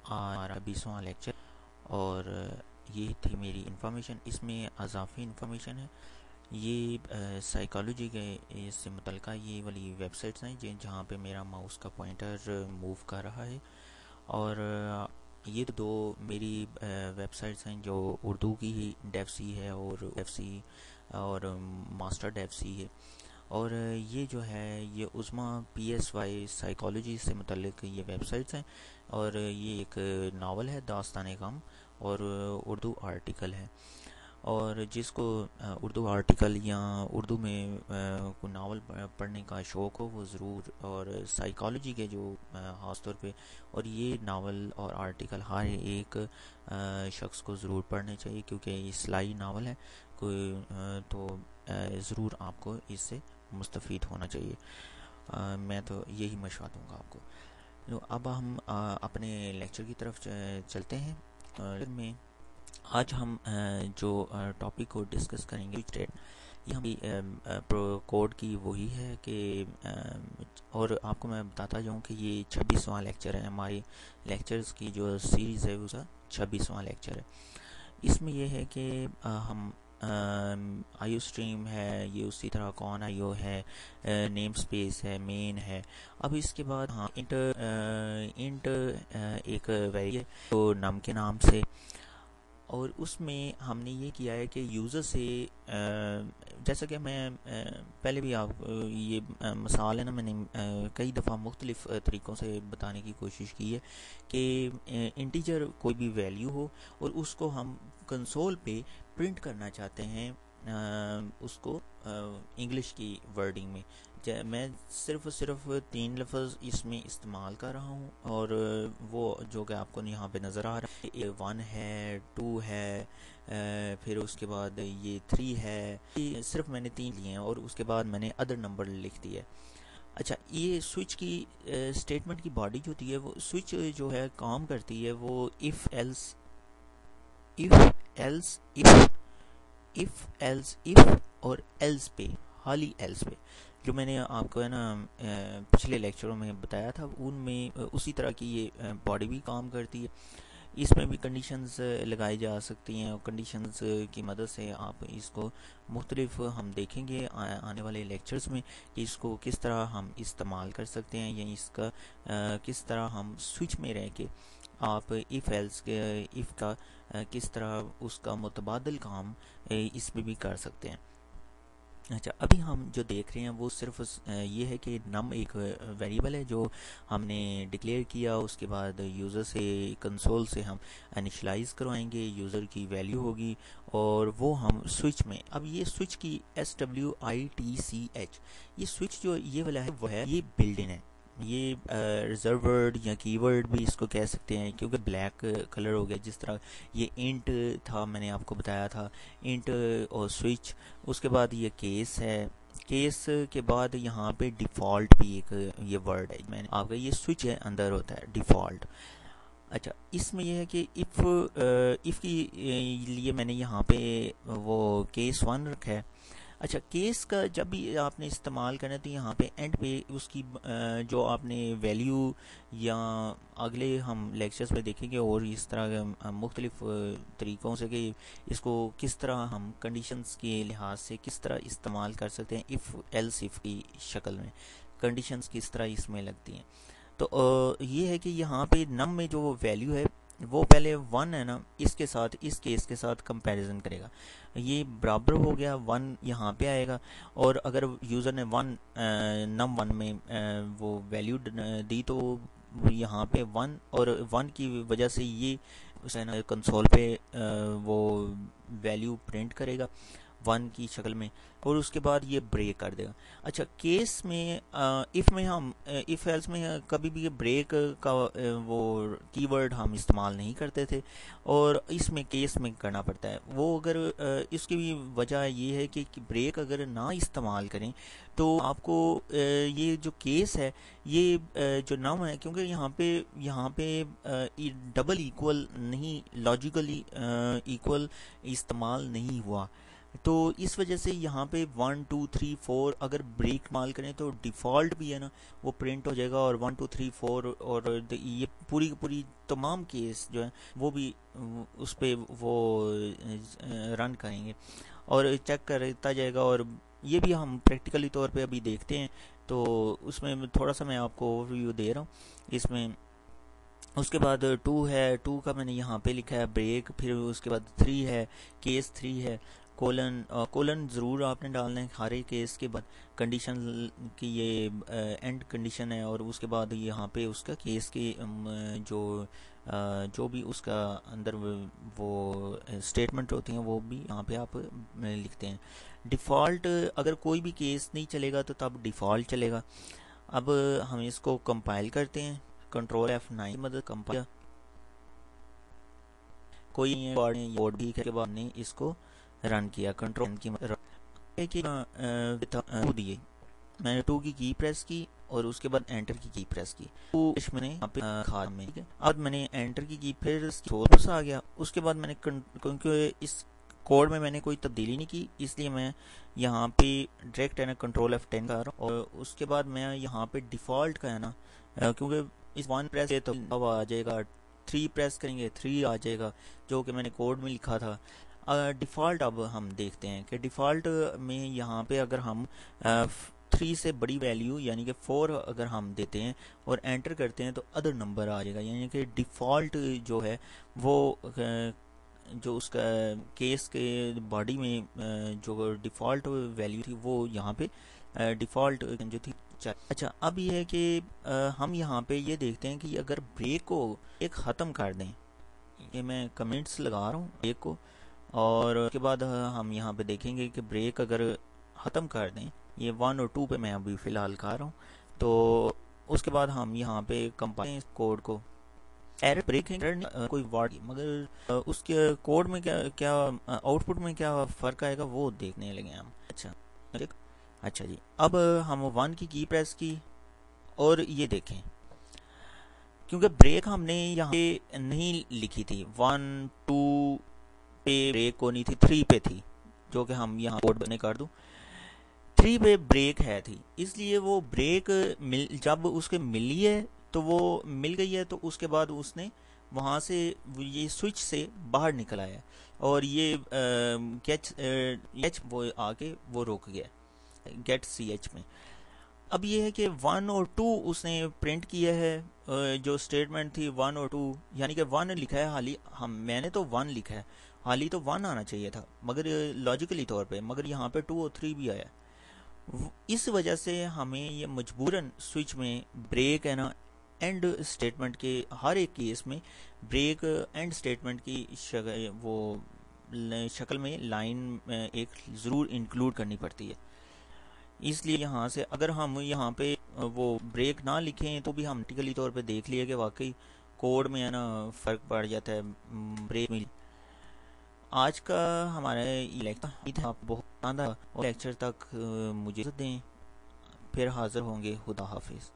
ہمارا 20واں لیکچر، اور یہ تھی میری انفارمیشن۔ اس میں اضافی انفارمیشن ہے، یہ سائیکالوجی کے سے متعلقہ یہ والی ویب سائٹس ہیں جہاں پہ میرا ماؤس کا پوائنٹر موو کر رہا ہے، اور یہ دو میری ویب سائٹس ہیں جو اردو کی ڈیف سی ہے اور ایف سی اور ماسٹر ڈیف سی ہے، اور یہ جو ہے یہ Uzma P S Y psychology سے متعلق یہ ویب سائٹس ہیں، اور یہ ایک ناول ہے داستان غم، اور اردو آرٹیکل ہے، اور جس کو اردو آرٹیکل یا اردو میں کوئی ناول پڑھنے کا شوق ہو وہ ضرور، اور سائیکالوجی کے جو خاص طور پہ، اور یہ ناول اور آرٹیکل ہر ایک شخص کو ضرور پڑھنے چاہیے، کیونکہ یہ اصلاحی ناول ہے کوئی، تو ضرور آپ کو اس سے مستفید ہونا چاہیے۔ میں تو یہی مشورہ دوں گا آپ کو۔ اب ہم اپنے لیکچر کی طرف چلتے ہیں۔ میں آج ہم جو ٹاپک کو ڈسکس کریں گے، یہ ہم کوڈ کی وہی ہے کہ اور آپ کو میں بتاتا جاؤں کہ یہ 26واں لیکچر ہے، ہماری لیکچرز کی جو سیریز ہے اس کا 26واں لیکچر ہے۔ اس میں یہ ہے کہ ہم آئیو اسٹریم ہے، یہ اسی طرح کون آئیو ہے، نیم سپیس ہے، مین ہے۔ اب اس کے بعد ہاں انٹ ایک ویریبل ہے جو نم کے نام سے، اور اس میں ہم نے یہ کیا ہے کہ یوزر سے جیسا کہ میں پہلے بھی آپ یہ مثال ہے نا، میں نے کئی دفعہ مختلف طریقوں سے بتانے کی کوشش کی ہے کہ انٹیجر کوئی بھی ویلیو ہو اور اس کو ہم کنسول پہ پرنٹ کرنا چاہتے ہیں، اس کو انگلش کی ورڈنگ میں۔ میں صرف 3 لفظ اس میں استعمال کر رہا ہوں، اور وہ جو کہ آپ کو یہاں پہ نظر آ رہا ہے، 1 ہے، 2 ہے، پھر اس کے بعد یہ 3 ہے، یہ صرف میں نے 3 لیے ہیں، اور اس کے بعد میں نے ادر نمبر لکھ دیا ہے۔ اچھا، یہ سوئچ کی اسٹیٹمنٹ کی باڈی جو ہوتی ہے، وہ سوئچ جو ہے کام کرتی ہے وہ if else if اور else پہ، خالی else پہ، جو میں نے آپ کو ہے نا پچھلے لیکچروں میں بتایا تھا، ان میں اسی طرح کی یہ باڈی بھی کام کرتی ہے۔ اس میں بھی کنڈیشنز لگائی جا سکتی ہیں، اور کنڈیشنز کی مدد سے آپ اس کو مختلف ہم دیکھیں گے آنے والے لیکچرز میں کہ اس کو کس طرح ہم استعمال کر سکتے ہیں، یا اس کا کس طرح ہم سوئچ میں رہ کے آپ ایف ایلس کے ایف کا کس طرح اس کا متبادل کام اس میں بھی کر سکتے ہیں۔ اچھا، ابھی ہم جو دیکھ رہے ہیں وہ صرف یہ ہے کہ نم ایک ویریبل ہے جو ہم نے ڈکلیئر کیا، اس کے بعد یوزر سے کنسول سے ہم انیشلائز کروائیں گے، یوزر کی ویلیو ہوگی، اور وہ ہم سوئچ میں، اب یہ سوئچ کی SWITCH، یہ سوئچ جو یہ والا ہے وہ ہے، یہ بلڈ ان ہے، یہ ریزرو ورڈ یا کی ورڈ بھی اس کو کہہ سکتے ہیں، کیونکہ بلیک کلر ہو گیا، جس طرح یہ انٹ تھا میں نے آپ کو بتایا تھا، انٹ اور سوئچ۔ اس کے بعد یہ کیس ہے، کیس کے بعد یہاں پہ ڈیفالٹ بھی ایک یہ ورڈ ہے، میں نے آپ کا یہ سوئچ ہے اندر ہوتا ہے ڈیفالٹ۔ اچھا، اس میں یہ ہے کہ if کی لیے میں نے یہاں پہ وہ کیس 1 رکھا ہے۔ اچھا، کیس کا جب بھی آپ نے استعمال کرنا ہے تو یہاں پہ اینڈ پہ اس کی جو آپ نے ویلیو، یا اگلے ہم لیکچرز میں دیکھیں گے اور اس طرح مختلف طریقوں سے کہ اس کو کس طرح ہم کنڈیشنز کے لحاظ سے کس طرح استعمال کر سکتے ہیں، if else if کی شکل میں کنڈیشنز کس طرح اس میں لگتی ہیں۔ تو یہ ہے کہ یہاں پہ نم میں جو ویلیو ہے وہ پہلے 1 ہے نا، اس کے ساتھ اس کیس کے ساتھ کمپیریزن کرے گا، یہ برابر ہو گیا 1 یہاں پہ آئے گا، اور اگر یوزر نے 1 نم 1 میں وہ ویلیو دی تو یہاں پہ 1، اور 1 کی وجہ سے یہ کنسول پہ وہ ویلیو پرنٹ کرے گا 1 کی شکل میں، اور اس کے بعد یہ بریک کر دے گا۔ اچھا، کیس میں if میں ہم if else میں کبھی بھی بریک کا وہ کی ورڈ ہم استعمال نہیں کرتے تھے، اور اس میں کیس میں کرنا پڑتا ہے وہ، اگر اس کی بھی وجہ یہ ہے کہ بریک اگر نہ استعمال کریں تو آپ کو یہ جو کیس ہے یہ جو نم ہے، کیونکہ یہاں پہ ڈبل ایکول نہیں، لاجیکلی ایکول استعمال نہیں ہوا، تو اس وجہ سے یہاں پہ 1 2 3 4 اگر بریک مال کریں تو ڈیفالٹ بھی ہے نا وہ پرنٹ ہو جائے گا، اور 1 2 3 4 اور یہ پوری کی پوری تمام کیس جو ہے وہ بھی اس پہ وہ رن کریں گے اور چیک کرتا جائے گا. اور یہ بھی ہم پریکٹیکلی طور پہ ابھی دیکھتے ہیں. تو اس میں تھوڑا سا میں آپ کو اوور ویو دے رہا ہوں اس میں. اس کے بعد 2 ہے، 2 کا میں نے یہاں پہ لکھا ہے بریک، پھر اس کے بعد 3 ہے، کیس 3 ہے، کولن ضرور آپ نے ڈالنا ہے ہر ایک کیس کے بعد. کنڈیشن کی یہ اینڈ کنڈیشن ہے، اور اس کے بعد یہاں پہ اس کا کیس کے جو بھی اس کا اندر وہ اسٹیٹمنٹ ہوتی ہیں وہ بھی یہاں پہ آپ لکھتے ہیں. ڈیفالٹ اگر کوئی بھی کیس نہیں چلے گا تو تب ڈیفالٹ چلے گا. اب ہم اس کو کمپائل کرتے ہیں، کنٹرول F9 مدد کمپائل کوئی بورڈ بھی کے بعد نے اس کو رن کیا. کنٹرول کی دیے میں نے 2 کی کی پریس کی اور اس کے بعد انٹر کی کی پریس کی. میں نے اب میں نے انٹر کی پھر سورس آ گیا. اس کے بعد میں نے کیونکہ اس کوڈ میں نے کوئی تبدیلی نہیں کی اس لیے میں یہاں پہ ڈائریکٹ ہے نا کنٹرول F10 کر رہا ہوں، اور اس کے بعد میں یہاں پہ ڈیفالٹ کا ہے نا کیونکہ اس 1 پریس تو اب آ جائے گا، 3 پریس کریں گے 3 آ جائے گا جو کہ میں نے کوڈ میں لکھا تھا. ڈیفالٹ اب ہم دیکھتے ہیں کہ ڈیفالٹ میں یہاں پہ اگر ہم 3 سے بڑی ویلیو یعنی کہ 4 اگر ہم دیتے ہیں اور انٹر کرتے ہیں تو ادر نمبر آ جائے گا. یعنی کہ ڈیفالٹ جو ہے وہ جو اس کا کیس کے باڈی میں جو ڈیفالٹ ویلیو تھی وہ یہاں پہ ڈیفالٹ جو تھی. اچھا اب یہ ہے کہ ہم یہاں پہ یہ دیکھتے ہیں کہ اگر بریک کو ایک ختم کر دیں، یہ میں کمنٹس لگا رہا ہوں بریک کو، اور اس کے بعد ہم یہاں پہ دیکھیں گے کہ بریک اگر ختم کر دیں، یہ 1 اور 2 پہ میں ابھی فی الحال کر رہا ہوں. تو اس کے بعد ہم یہاں پہ کمپائل کوڈ کو ایرر بریک کوئی ورڈ، مگر اس کے کوڈ میں کیا آؤٹ پٹ میں کیا فرق آئے گا وہ دیکھنے لگے ہم. اچھا جی، اب ہم 1 کی پریس کی اور یہ دیکھیں کیونکہ بریک ہم نے یہاں پہ نہیں لکھی تھی، 1 2 پہ بریک کو نہیں تھی، 3 پہ تھی، جو کہ ہم یہاں کوڈ بنے کر دوں 3 پہ بریک ہے تھی. اس لیے وہ بریک جب اس کے ملی ہے تو وہ مل گئی ہے، تو اس کے بعد اس نے وہاں سے یہ سوئچ سے باہر نکل آیا اور یہ وہ آ کے وہ روک گیا گیٹ سی ایچ میں. اب یہ ہے کہ 1 اور 2 اس نے پرنٹ کیا ہے، جو اسٹیٹمنٹ تھی 1 اور 2، یعنی کہ 1 لکھا ہے حالی میں نے تو 1 لکھا ہے، حالی تو 1 آنا چاہیے تھا مگر لاجیکلی طور پہ، مگر یہاں پہ 2 اور 3 بھی آیا. اس وجہ سے ہمیں یہ مجبوراً سوئچ میں بریک ہے نا اینڈ اسٹیٹمنٹ کے ہر ایک کیس میں بریک اینڈ اسٹیٹمنٹ کی وہ شکل میں لائن ایک ضرور انکلوڈ کرنی پڑتی ہے. اس لیے یہاں سے اگر ہم یہاں پہ وہ بریک نہ لکھیں تو بھی ہم ٹیکنیکلی طور پہ دیکھ لیے کہ واقعی کوڈ میں ہے نا فرق پڑ جاتا ہے بریک میں. آج کا ہمارا لیکچر آپ بہت لیکچر تک مجھے دیں، پھر حاضر ہوں گے. خدا حافظ.